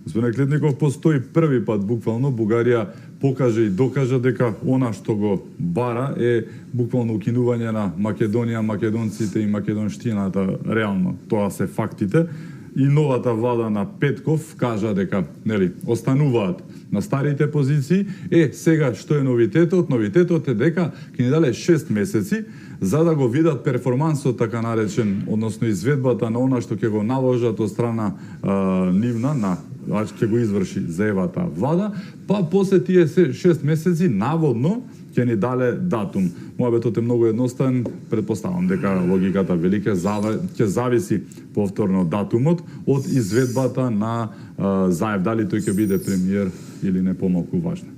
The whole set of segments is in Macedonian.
Господин Клетников, постои први пат буквално Бугарија покаже и докажа дека она што го бара е буквално укинување на Македонија, македонците и македонштината, реално тоа се фактите. И новата влада на Петков кажа дека, нели, остануваат на старите позиции. Сега што е новитетот? Новитетот е дека ќе ни дале 6 месеци за да го видат перформансот, така наречен, односно изведбата на она што ќе го наложат од страна нивна, ќе го изврши заевата влада, па после тие 6 месеци наводно ќе ни дале датум. Мојабетот е многу едноставен, предпоставам дека логиката вели ќе зависи повторно датумот од изведбата на Заев, дали тој ќе биде премиер или не, помалку важно.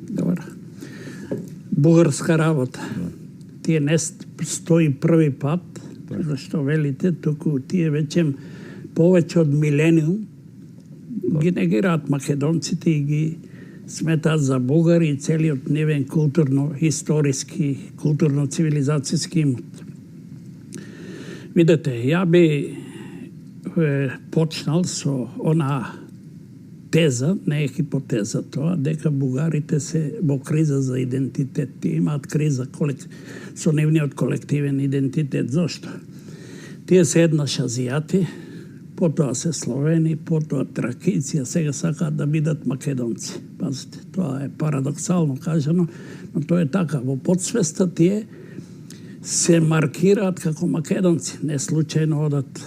Добро. Бугарска работа. Тие не стои први пат, зашто велите, туку тие веќе повеќе од милениум ги негираат македонците и ги сметаат за бугари и целиот нивен културно-историски, културно-цивилизацијски имот. Видете, ја би почнал со она теза, не е хипотеза тоа, дека бугарите се во криза за идентитет. Тие имаат криза со нивниот колективен идентитет. Зошто? Тие се еднаш азијати, потоа се словени, потоа тракици, а сега сакаат да бидат македонци. Пазите, тоа е парадоксално кажано, но тоа е така. Во подсвеста тие се маркираат како македонци. Не случајно одат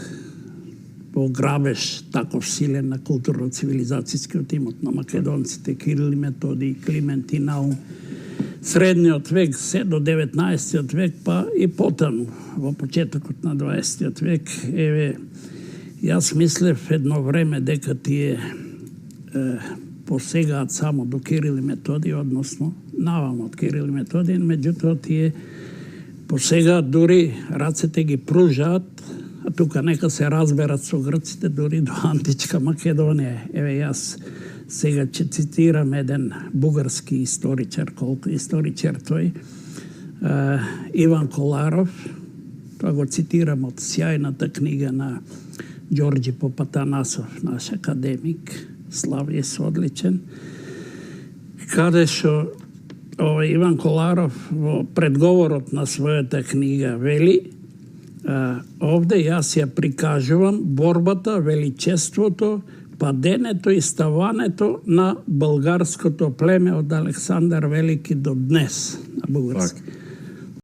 во грабеж таков силен на културно-цивилизацијскиот имот на македонците, Кирил и Методий, Климент и Наум. Средниот век, се до 19 век, па и потаму, во почетокот на 20 век, јас мислев едно време дека тие посегаат само до Кирил и Методий, односно наваму од Кирил и Методий, меѓутоа тие посегаат, дури рацете ги пружаат, а тука нека се разберат со грците дури до античка Македонија. Јас сега ќе цитирам еден бугарски историчар, колку историчар тој, Иван Коларов, тоа го цитирам од сјајната книга на Ѓорѓи Попатанасов, наш академик, славјес одличен, каде што Иван Коларов во предговорот на својата книга вели: овде јас ја прикажувам борбата, величеството, паденето и ставането на българското племе од Александар Велики до днес на бугарски.